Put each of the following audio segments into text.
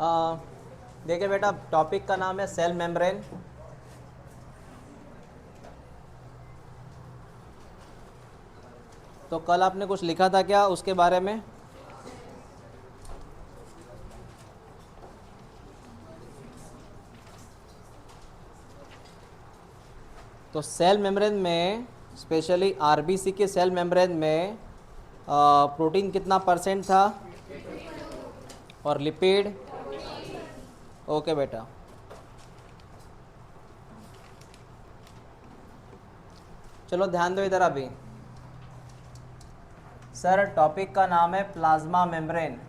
देखिए बेटा, टॉपिक का नाम है सेल मेम्ब्रेन। तो कल आपने कुछ लिखा था क्या उसके बारे में? तो सेल मेम्ब्रेन में, स्पेशली आरबीसी के सेल मेम्ब्रेन में प्रोटीन कितना परसेंट था और लिपिड? ओके बेटा। चलो ध्यान दो इधर अभी। सर, टॉपिक का नाम है प्लाज्मा मेम्ब्रेन।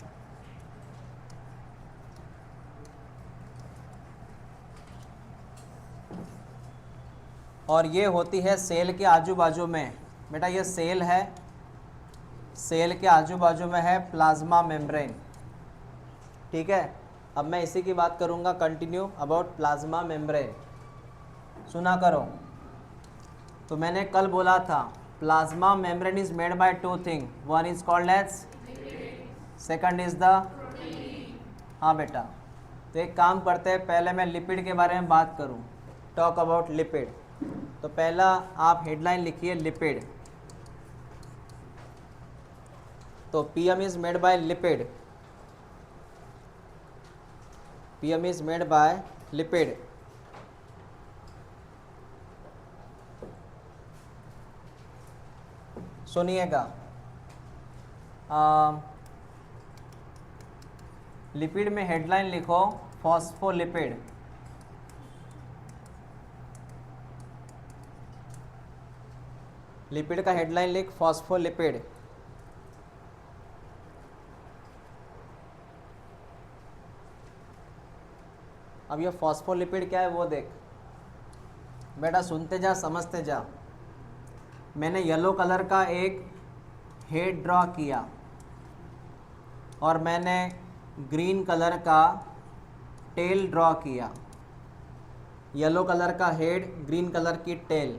और ये होती है सेल के आजू बाजू में। बेटा ये सेल है, सेल के आजू बाजू में है प्लाज्मा मेम्ब्रेन। ठीक है, अब मैं इसी की बात करूंगा, कंटिन्यू अबाउट प्लाज्मा मेम्ब्रेन। सुना करो। तो मैंने कल बोला था plasma membrane is made by two thing, one is called edge, second is the. हाँ बेटा, तो एक काम करते हैं, पहले मैं लिपिड के बारे में बात करूं, टॉक अबाउट लिपिड। तो पहला आप हेडलाइन लिखिए लिपिड। तो PM is made bye lipid, PM is made bye lipid. सुनिएगा, लिपिड में हेडलाइन लिखो फॉस्फोलिपिड। लिपिड का हेडलाइन लिख फॉस्फोलिपिड। अब ये फॉस्फोलिपिड क्या है वो देख बेटा, सुनते जा समझते जा। मैंने येलो कलर का एक हेड ड्रॉ किया और मैंने ग्रीन कलर का टेल ड्रॉ किया। येलो कलर का हेड, ग्रीन कलर की टेल।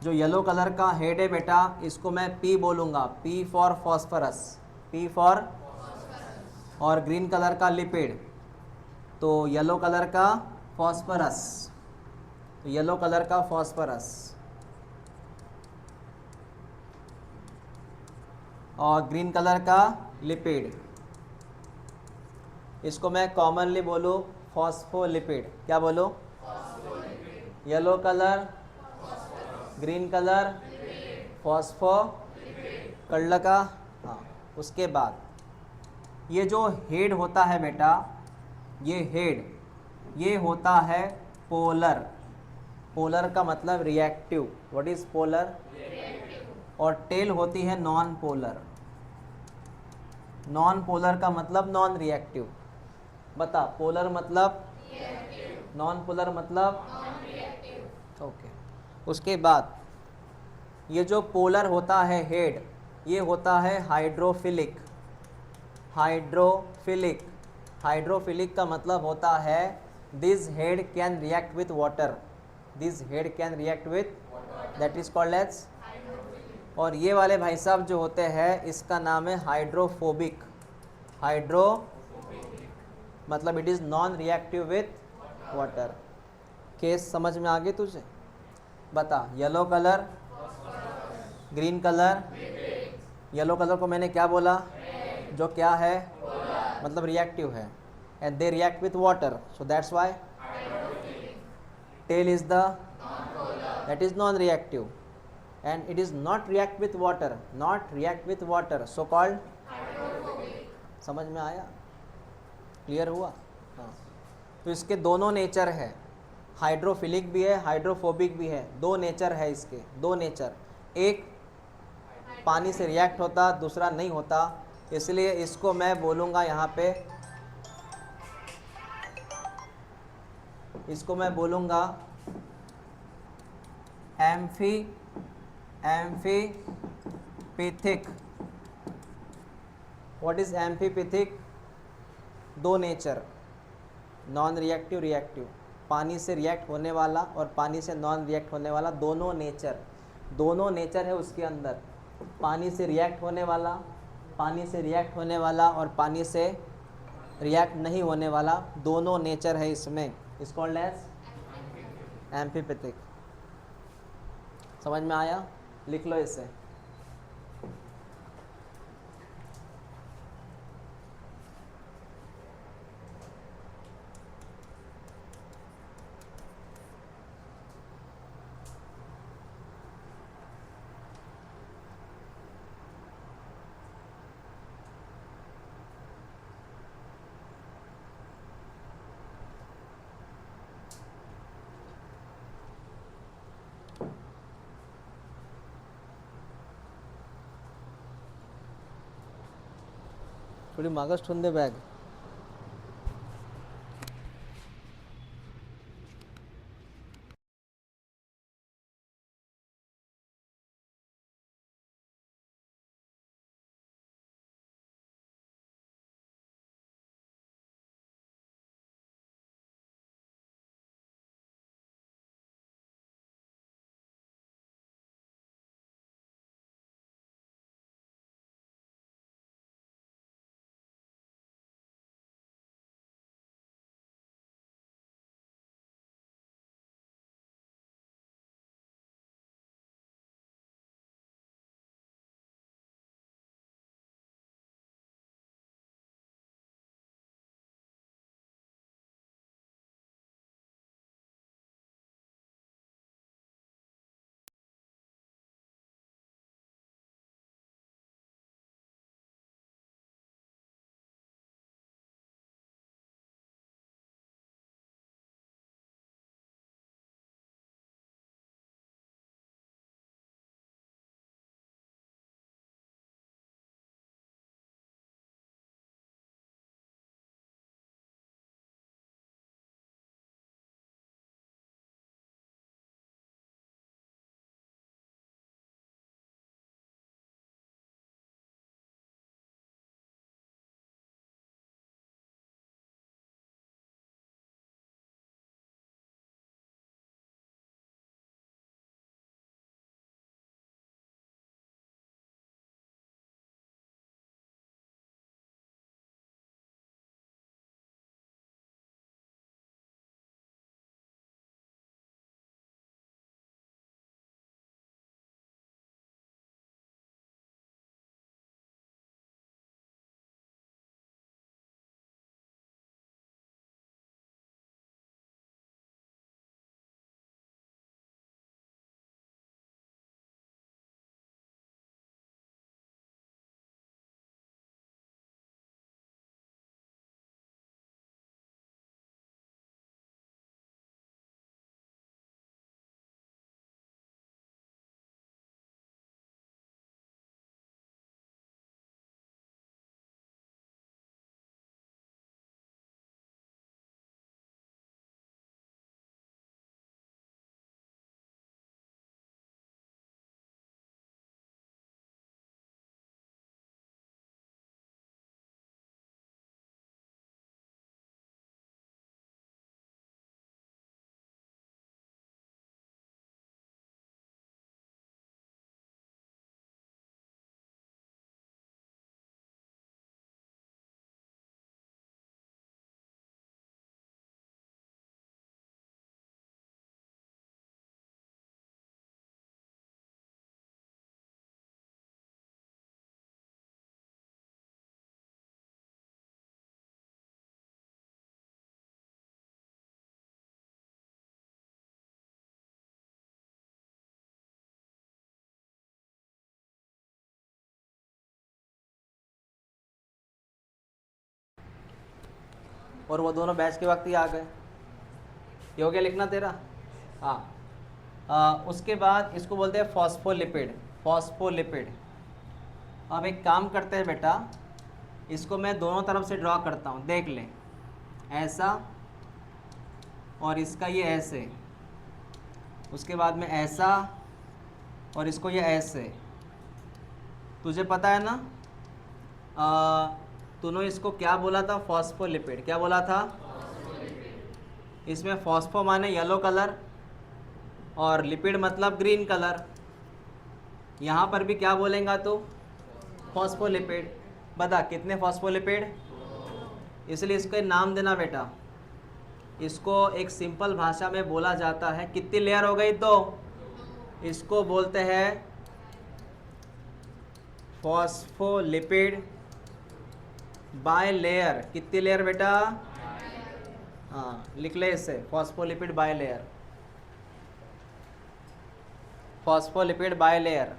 जो येलो कलर का हेड है बेटा, इसको मैं P बोलूँगा, P for phosphorus, P for. और ग्रीन कलर का लिपिड, तो येलो कलर का फॉस्फरस, तो येलो कलर का फॉस्फरस। और ग्रीन कलर का लिपिड, इसको मैं कॉमनली बोलूँ फॉस्फोलिपिड। क्या बोलो? Yellow colour, green colour, phospho, colour का। हाँ, उसके बाद ये जो हेड होता है बेटा, ये हेड, ये होता है पोलर। पोलर का मतलब रिएक्टिव। What is polar? और टेल होती है नॉन पोलर। नॉन पोलर का मतलब नॉन रिएक्टिव। बता, पोलर मतलब नॉन पोलर मतलब ओके। उसके बाद ये जो पोलर होता है हेड, ये होता है हाइड्रोफिलिक। हाइड्रोफिलिक, हाइड्रोफिलिक का मतलब होता है this head can react with water, this head can react with, that is called edge. और ये वाले भाई साहब जो होते हैं, इसका नाम है हाइड्रोफोबिक। हाइड्रो मतलब it is non reactive with water. Case समझ में आ गई तुझे? बता, yellow colour, green colour, yellow colour को मैंने क्या बोला? जो क्या है? मतलब रिएक्टिव है, and they react with water, so that's why tail is the, that is non reactive, and it is not react with water, not react with water, so called hydrophobic. समझ में आया? क्लियर हुआ? हाँ। तो इसके दोनों nature है, hydrophilic भी है, हाइड्रोफोबिक भी है। दो नेचर है इसके, दो नेचर। एक पानी से रिएक्ट होता, दूसरा नहीं होता। इसलिए इसको मैं बोलूँगा यहाँ पे, इसको मैं बोलूँगा एम्फीपैथिक। What is amphipathic? दो नेचर, नॉन रिएक्टिव, रिएक्टिव। पानी से रिएक्ट होने वाला और पानी से नॉन रिएक्ट होने वाला, दोनों नेचर, दोनों नेचर है उसके अंदर। पानी से रिएक्ट होने वाला, पानी से रिएक्ट होने वाला और पानी से रिएक्ट नहीं होने वाला, दोनों नेचर है इसमें, इस कॉल्ड एज एम्फीपैथिक। समझ में आया? लिख लो इसे। थोड़ी मागस ठून दे बैग। और वो दोनों बैच के वक्त ही आ गए। ये हो गया लिखना तेरा? हाँ। उसके बाद इसको बोलते हैं फॉस्फोलिपिड। फॉस्फोलिपिड। अब एक काम करते हैं बेटा, इसको मैं दोनों तरफ से ड्रॉ करता हूँ, देख ले। ऐसा और इसका ये ऐसे, उसके बाद में ऐसा और इसको ये ऐसे। तुझे पता है ना तूने इसको क्या बोला था? फॉस्फोलिपिड। क्या बोला था? इसमें फॉस्फो माने येलो कलर और लिपिड मतलब ग्रीन कलर। यहाँ पर भी क्या बोलेगा तो? फॉस्फोलिपिड। बता कितने फॉस्फोलिपिड? इसलिए इसको नाम देना बेटा। इसको एक सिंपल भाषा में बोला जाता है, कितनी लेयर हो गई? दो। इसको बोलते हैं फॉस्फोलिपिड बाय लेयर। कितनी लेयर बेटा? हाँ, लिख ले इसे, phospholipid by layer, phospholipid by layer.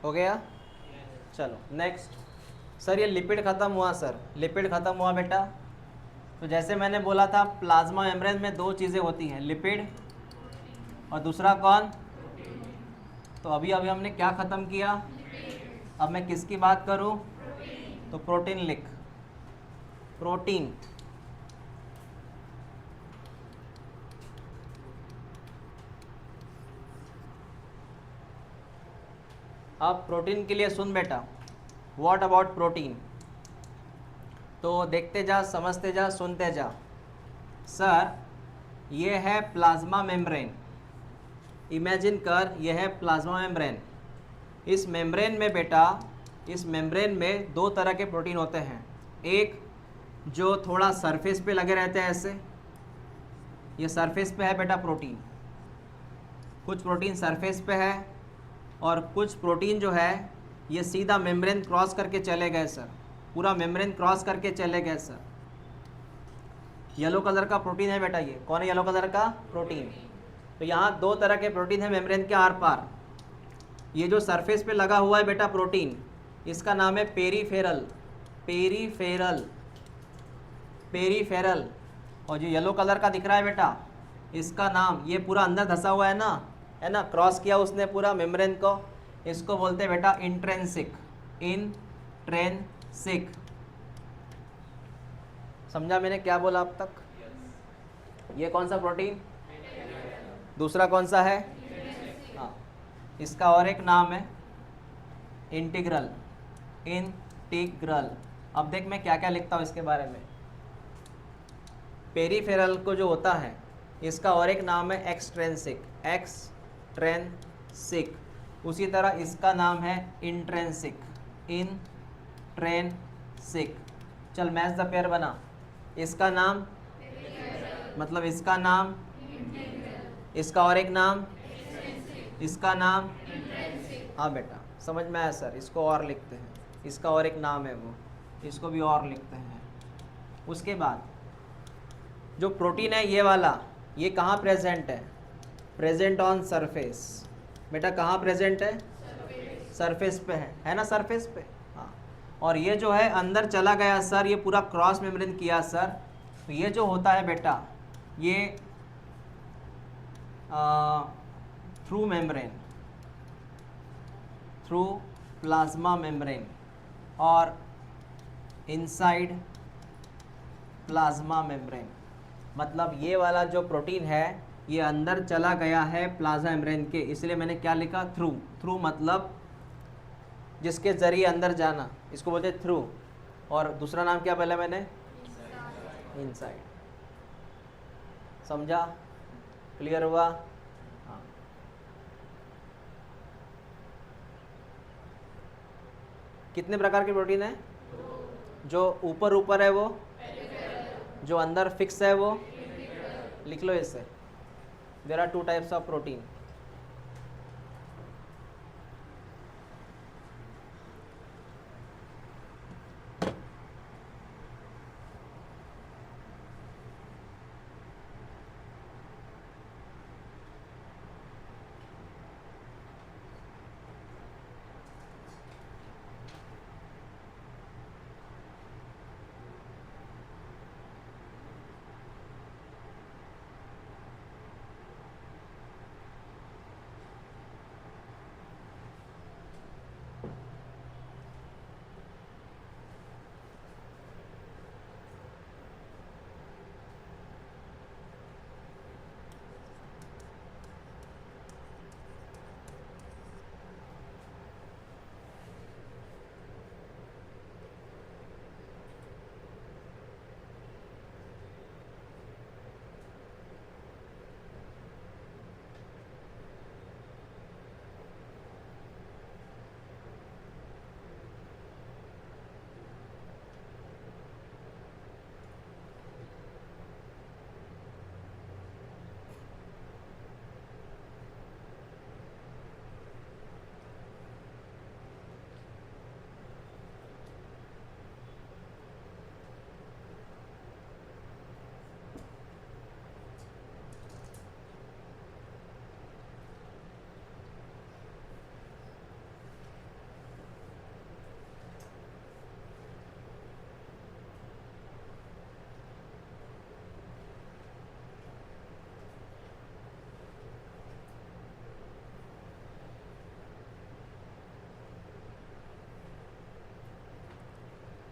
हो गया? चलो नेक्स्ट। सर ये लिपिड ख़त्म हुआ सर, लिपिड ख़त्म हुआ बेटा। तो जैसे मैंने बोला था प्लाज्मा मेम्ब्रेन में दो चीज़ें होती हैं, लिपिड और दूसरा कौन? तो अभी अभी हमने क्या ख़त्म किया? अब मैं किसकी बात करूं? तो प्रोटीन लिख, प्रोटीन। अब प्रोटीन के लिए सुन बेटा, व्हाट अबाउट प्रोटीन? तो देखते जा, समझते जा, सुनते जा। सर ये है प्लाज्मा मेम्ब्रेन, इमेजिन कर, ये है प्लाज्मा मेम्ब्रेन। इस मेम्ब्रेन में बेटा, इस मेम्ब्रेन में दो तरह के प्रोटीन होते हैं। एक जो थोड़ा सरफेस पे लगे रहते हैं ऐसे, ये सरफेस पे है बेटा प्रोटीन। कुछ प्रोटीन सरफेस पे है और कुछ प्रोटीन जो है ये सीधा मेम्ब्रेन क्रॉस करके चले गए सर, पूरा मेम्ब्रेन क्रॉस करके चले गए सर। येलो कलर का प्रोटीन है बेटा, ये कौन है येलो कलर का? प्रोटीन। तो यहाँ दो तरह के प्रोटीन है मेम्ब्रेन के आर पार। ये जो सरफेस पे लगा हुआ है बेटा प्रोटीन, इसका नाम है पेरीफेरल, पेरीफेरल, पेरीफेरल। और जो येलो कलर का दिख रहा है बेटा, इसका नाम, ये पूरा अंदर धंसा हुआ है ना, क्रॉस किया उसने पूरा मेम्ब्रेन को, इसको बोलते हैं बेटा इंट्रेंसिक, इंट्रेंसिक। समझा मैंने क्या बोला अब तक? ये कौन सा प्रोटीन? दूसरा कौन सा है? हाँ, इसका और एक नाम है इंटीग्रल, इंटीग्रल। अब देख मैं क्या क्या लिखता हूँ इसके बारे में। पेरीफेरल को जो होता है इसका और एक नाम है एक्सट्रेंसिक, एक्सट्रेंसिक। उसी तरह इसका नाम है इंट्रेंसिक, इंट्रेंसिक। चल मैच द पेयर बना। इसका नाम मतलब इसका नाम, इसका और एक नाम, इसका नाम। हाँ बेटा समझ में आया सर, इसको और लिखते हैं, इसका और एक नाम है वो, इसको भी और लिखते हैं। उसके बाद जो प्रोटीन है ये वाला, ये कहाँ प्रेजेंट है? Present on surface. बेटा कहाँ प्रेजेंट है? सरफेस पे है ना, सरफेस पे। हाँ, और ये जो है अंदर चला गया सर, ये पूरा क्रॉस मेम्ब्रेन किया सर। तो ये जो होता है बेटा, ये through membrane, through plasma membrane और इनसाइड प्लाज्मा मेम्ब्रेन। मतलब ये वाला जो प्रोटीन है ये अंदर चला गया है प्लाज्मा मेम्ब्रेन के, इसलिए मैंने क्या लिखा? थ्रू। थ्रू मतलब जिसके जरिए अंदर जाना, इसको बोलते हैं थ्रू। और दूसरा नाम क्या पहले मैंने? इनसाइड। समझा? क्लियर हुआ? हाँ। कितने प्रकार के प्रोटीन है? जो ऊपर ऊपर है वो, जो अंदर फिक्स है वो, लिख लो इसे। There are two types of protein.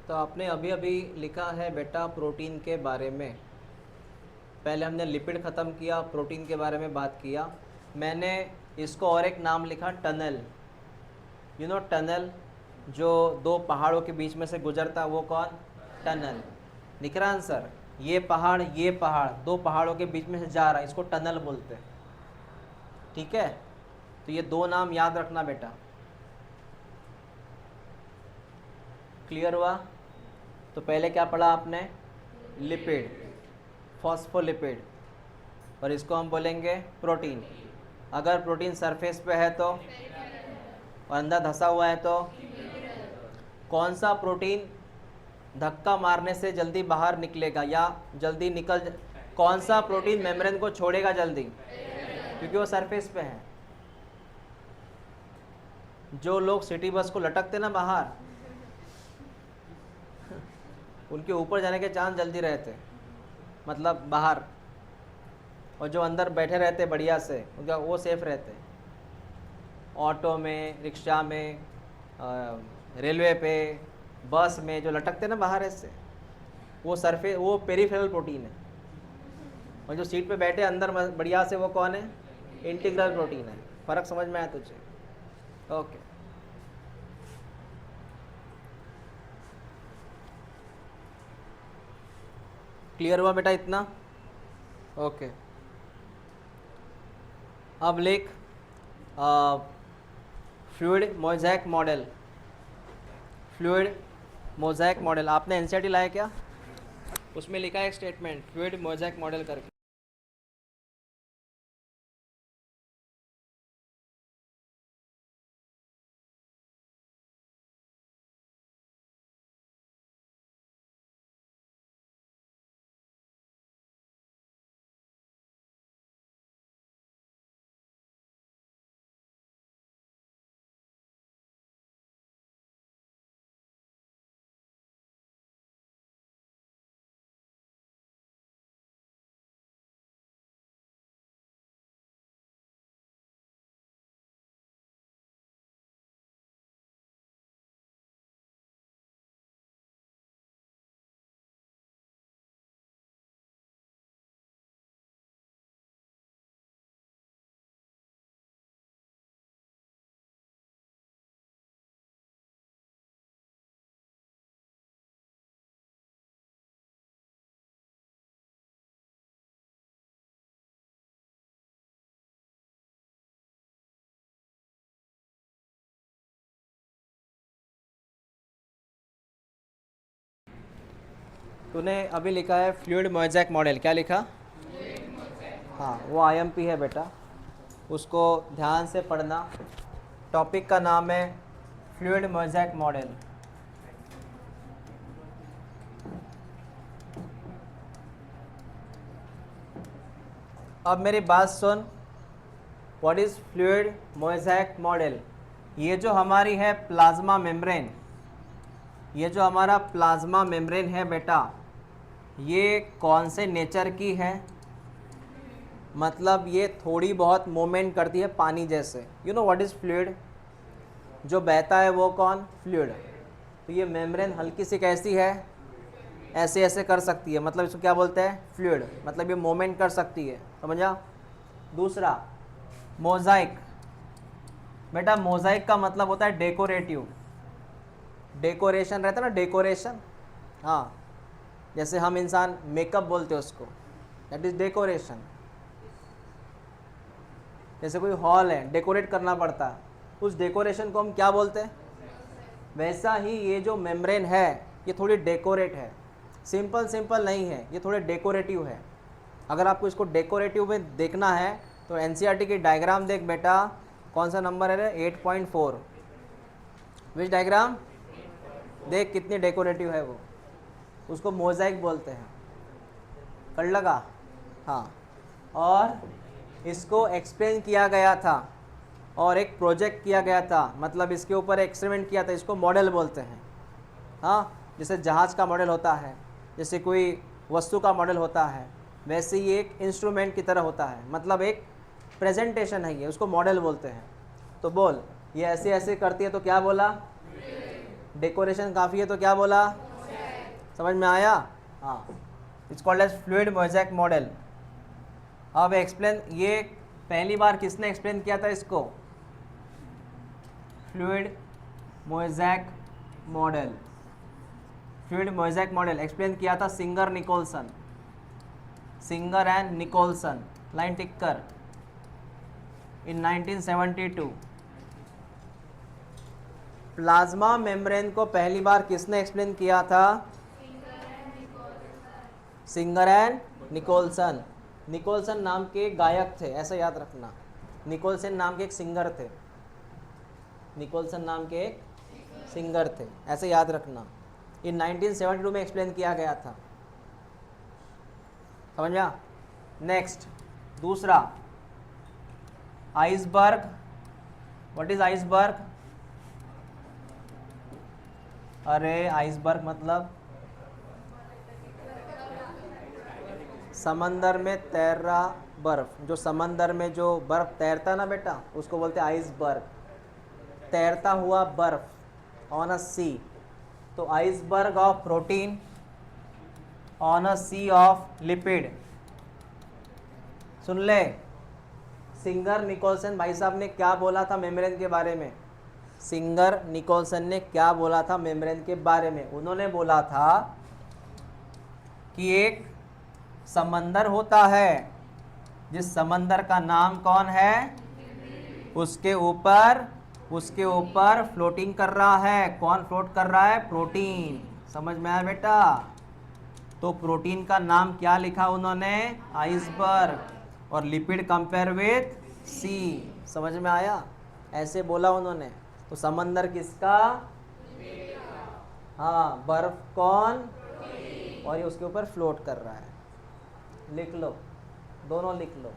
तो आपने अभी अभी लिखा है बेटा प्रोटीन के बारे में। पहले हमने लिपिड ख़त्म किया, प्रोटीन के बारे में बात किया। मैंने इसको और एक नाम लिखा टनल। यू नो टनल, जो दो पहाड़ों के बीच में से गुजरता, वो कौन? टनल। लिख रहा आंसर, ये पहाड़ दो पहाड़ों के बीच में से जा रहा है, इसको टनल बोलते हैं। ठीक है, तो ये दो नाम याद रखना बेटा। क्लियर हुआ? तो पहले क्या पढ़ा आपने? लिपिड, फॉस्फोलिपिड, और इसको हम बोलेंगे प्रोटीन। अगर प्रोटीन सरफेस पे है तो, और अंदर धंसा हुआ है तो, कौन सा प्रोटीन धक्का मारने से जल्दी बाहर निकलेगा या जल्दी कौन सा प्रोटीन मेम्ब्रेन को छोड़ेगा जल्दी? क्योंकि वो सरफेस पे है। जो लोग सिटी बस को लटकते ना बाहर, उनके ऊपर जाने के चांस जल्दी रहते, मतलब बाहर, और जो अंदर बैठे रहते बढ़िया से, उनका वो सेफ रहते। ऑटो में, रिक्शा में, रेलवे पे, बस में जो लटकते ना बाहर ऐसे, वो सरफेस, वो पेरिफेरल प्रोटीन है। और जो सीट पे बैठे अंदर बढ़िया से, वो कौन है? इंटीग्रल प्रोटीन है। फ़र्क समझ में आया तुझे? ओके। क्लियर हुआ बेटा इतना? ओके। अब लिख fluid mosaic model. Fluid mosaic model आपने एनसीईआरटी लाया क्या? उसमें लिखा है एक स्टेटमेंट, फ्लूइड मोज़ेक मॉडल करके। तूने अभी लिखा है फ्लूइड मोज़ेक मॉडल, क्या लिखा? हाँ, वो आईएमपी है बेटा, उसको ध्यान से पढ़ना। टॉपिक का नाम है फ्लूइड मोज़ेक मॉडल। अब मेरी बात सुन, what is fluid mosaic model? ये जो हमारी है प्लाज्मा मेम्ब्रेन, ये जो हमारा प्लाज्मा मेम्ब्रेन है बेटा, ये कौन से नेचर की है? मतलब ये थोड़ी बहुत मूवमेंट करती है पानी जैसे। You know what is fluid? जो बहता है वो कौन? फ्लूइड। तो ये मेम्ब्रेन हल्की सी कैसी है? ऐसे ऐसे कर सकती है, मतलब इसको क्या बोलते हैं? फ्लूइड। मतलब ये मूवमेंट कर सकती है, समझा? दूसरा, मोज़ाइक। बेटा मोज़ाइक का मतलब होता है डेकोरेटिव। डेकोरेशन रहता है ना, डेकोरेशन। हाँ, जैसे हम इंसान मेकअप बोलते हैं उसको, दैट इज़ डेकोरेशन। जैसे कोई हॉल है, डेकोरेट करना पड़ता है, उस डेकोरेशन को हम क्या बोलते हैं? वैसा ही ये जो मेम्ब्रेन है, ये थोड़ी डेकोरेट है। सिंपल नहीं है, ये थोड़े डेकोरेटिव है। अगर आपको इसको डेकोरेटिव में देखना है तो एनसीईआरटी की डायग्राम देख बेटा। कौन सा नंबर है रे? 8.4। विच डायग्राम? देख कितनी डेकोरेटिव है वो, उसको मोज़ाइक बोलते हैं। कर लगा? हाँ। और इसको एक्सप्लेन किया गया था और एक प्रोजेक्ट किया गया था, मतलब इसके ऊपर एक्सपेरिमेंट किया था, इसको मॉडल बोलते हैं। हाँ, जैसे जहाज़ का मॉडल होता है, जैसे कोई वस्तु का मॉडल होता है, वैसे ही एक इंस्ट्रूमेंट की तरह होता है, मतलब एक प्रेजेंटेशन है ये, उसको मॉडल बोलते हैं। तो बोल, ये ऐसे ऐसे करती है तो क्या बोला? डेकोरेशन काफ़ी है तो क्या बोला? समझ में आया? हाँ, it's called as fluid mosaic model. अब एक्सप्लेन, ये पहली बार किसने एक्सप्लेन किया था इसको? Fluid mosaic model, fluid mosaic model explain किया था Singer Nicolson, Singer and Nicolson, line tick कर, इन 1972। प्लाज्मा मेम्ब्रेन को पहली बार किसने एक्सप्लेन किया था? Singer and Nicolson. निकोलसन नाम के एक गायक थे, ऐसा याद रखना। निकोलसन नाम के एक सिंगर थे, निकोलसन नाम के एक सिंगर थे, ऐसे याद रखना। इन 1972 में एक्सप्लेन किया गया था, समझा? नेक्स्ट, दूसरा, आइसबर्ग। What is iceberg? अरे आइसबर्ग मतलब समंदर में तैर रहा बर्फ, जो समंदर में जो बर्फ तैरता ना बेटा, उसको बोलते हैं आइसबर्ग, तैरता हुआ बर्फ, ऑन अ सी। तो iceberg of protein on a sea of lipid. सुन ले, सिंगर निकोलसन भाई साहब ने क्या बोला था मेम्ब्रेन के बारे में? सिंगर निकोलसन ने क्या बोला था मेम्ब्रेन के बारे में? उन्होंने बोला था कि एक समंदर होता है, जिस समंदर का नाम कौन है? उसके ऊपर फ्लोटिंग कर रहा है। कौन फ्लोट कर रहा है? प्रोटीन। समझ में आया बेटा? तो प्रोटीन का नाम क्या लिखा उन्होंने? आइसबर्ग। और लिपिड कंपेयर विथ सी। समझ में आया? ऐसे बोला उन्होंने। तो समंदर किसका? हाँ, बर्फ कौन? और ये उसके ऊपर फ्लोट कर रहा है। लिख लो, दोनों लिख लो।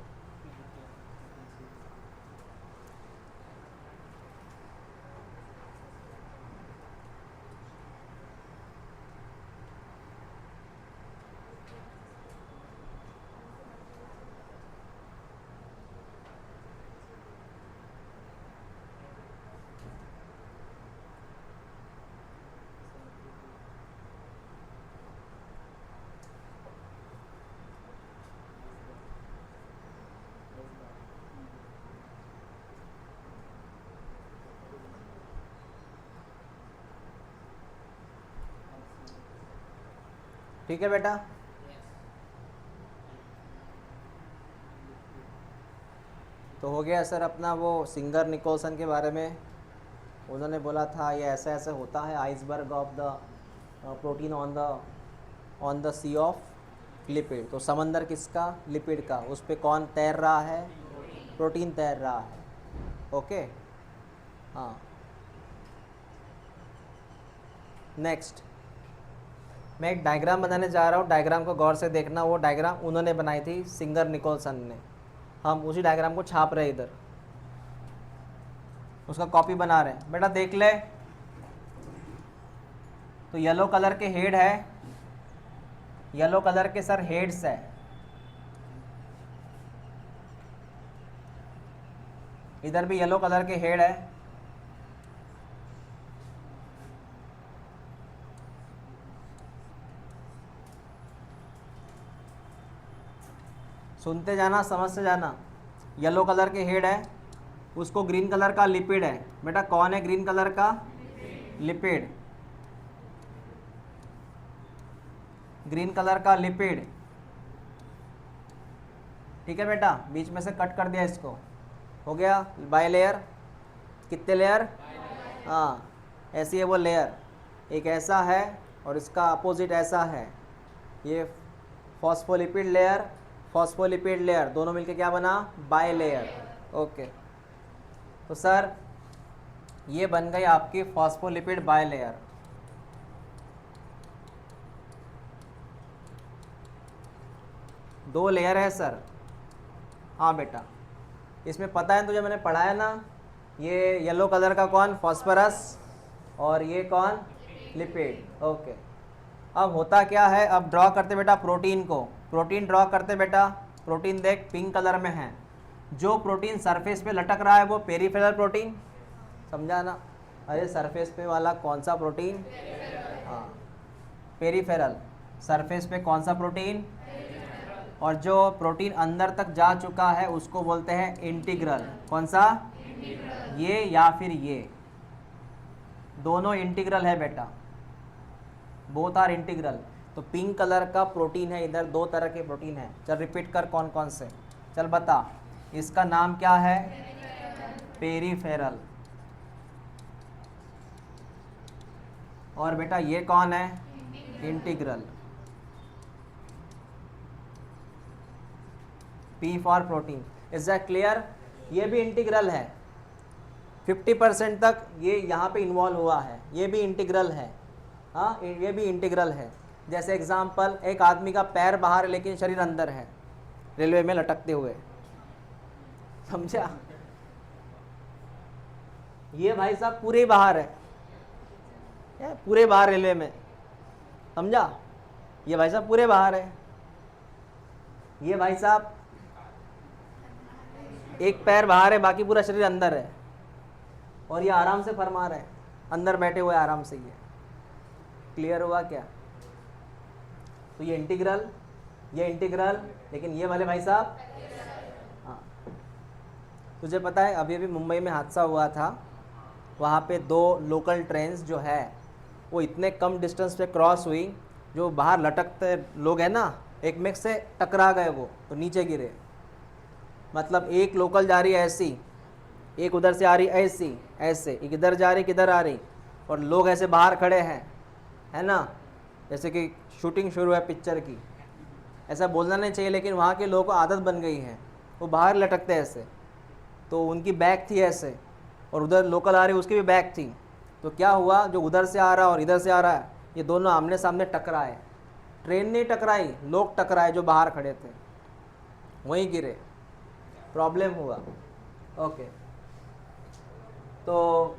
ठीक है बेटा? तो हो गया सर अपना वो सिंगर निकोलसन के बारे में। उन्होंने बोला था ये ऐसा ऐसा होता है, iceberg of the protein on the sea of lipid. तो समंदर किसका? लिपिड का। उस पर कौन तैर रहा है? प्रोटीन तैर रहा है। ओके, हाँ। नेक्स्ट, मैं एक डायग्राम बनाने जा रहा हूँ, डायग्राम को गौर से देखना। वो डायग्राम उन्होंने बनाई थी, सिंगर निकोलसन ने। हम उसी डायग्राम को छाप रहे इधर, उसका कॉपी बना रहे हैं। बेटा देख ले, तो येलो कलर के हेड है, येलो कलर के सर हेड्स है। इधर भी येलो कलर के हेड है। सुनते जाना, समझते जाना। येलो कलर के हेड है, उसको ग्रीन कलर का लिपिड है। बेटा कौन है ग्रीन कलर का? लिपिड। ग्रीन कलर का लिपिड। ठीक है बेटा, बीच में से कट कर दिया इसको। हो गया बाय लेयर। कितने लेयर? हाँ, ऐसी है वो लेयर। एक ऐसा है और इसका अपोजिट ऐसा है। ये फॉस्फोलिपिड लेयर, फॉस्फोलिपिड लेयर, दोनों मिलके क्या बना? By layer. ओके, तो सर ये बन गई आपकी फॉस्फोलिपिड बाय लेयर। दो लेयर है सर। हाँ बेटा, इसमें पता है तुझे, मैंने पढ़ाया ना, ये येलो कलर का कौन? फॉस्फोरस। और ये कौन? लिपिड। ओके, अब होता क्या है? अब ड्रॉ करते बेटा प्रोटीन को। प्रोटीन ड्रॉ करते बेटा। प्रोटीन देख पिंक कलर में है। जो प्रोटीन सरफेस पे लटक रहा है वो पेरिफेरल प्रोटीन। समझा ना? अरे सरफेस पे वाला कौन सा प्रोटीन? हाँ, पेरिफेरल, सरफेस पे कौन सा प्रोटीन, और जो प्रोटीन अंदर तक जा चुका है उसको बोलते हैं इंटीग्रल। कौन सा, ये या फिर ये, दोनों इंटीग्रल है बेटा, बोथ आर इंटीग्रल। तो पिंक कलर का प्रोटीन है, इधर दो तरह के प्रोटीन है। चल रिपीट कर कौन कौन से, चल बता। इसका नाम क्या है, पेरिफेरल। और बेटा ये कौन है, integral. P for protein. Is that clear? ये भी इंटीग्रल है, 50% तक ये यहाँ पे इन्वॉल्व हुआ है, ये भी इंटीग्रल है। हाँ, ये भी इंटीग्रल है। जैसे एग्जांपल, एक आदमी का पैर बाहर है लेकिन शरीर अंदर है, रेलवे में लटकते हुए, समझा? ये भाई साहब पूरे बाहर है, पूरे बाहर रेलवे में, समझा? ये भाई साहब पूरे बाहर है। ये भाई साहब एक पैर बाहर है, बाकी पूरा शरीर अंदर है, और ये आराम से फरमा रहे हैं, अंदर बैठे हुए आराम से। ये क्लियर हुआ क्या? तो ये इंटीग्रल, लेकिन ये वाले भाई साहब, हाँ। तुझे पता है अभी अभी मुंबई में हादसा हुआ था, वहाँ पे 2 लोकल ट्रेन्स जो है वो इतने कम डिस्टेंस पे क्रॉस हुई, जो बाहर लटकते लोग हैं ना, एक में से टकरा गए, वो तो नीचे गिरे। मतलब एक लोकल जा रही है ऐसी, एक उधर से आ रही ऐसी, ऐसे एक इधर जा रही किधर आ रही, और लोग ऐसे बाहर खड़े हैं, है ना, जैसे कि शूटिंग शुरू है पिक्चर की। ऐसा बोलना नहीं चाहिए, लेकिन वहाँ के लोगों को आदत बन गई है, वो बाहर लटकते ऐसे। तो उनकी बैग थी ऐसे, और उधर लोकल आ रही उसकी भी बैग थी। तो क्या हुआ, जो उधर से आ रहा है और इधर से आ रहा है, ये दोनों आमने सामने टकराए। ट्रेन नहीं टकराई, लोग टकराए जो बाहर खड़े थे, वहीं गिरे, प्रॉब्लम हुआ। ओके, तो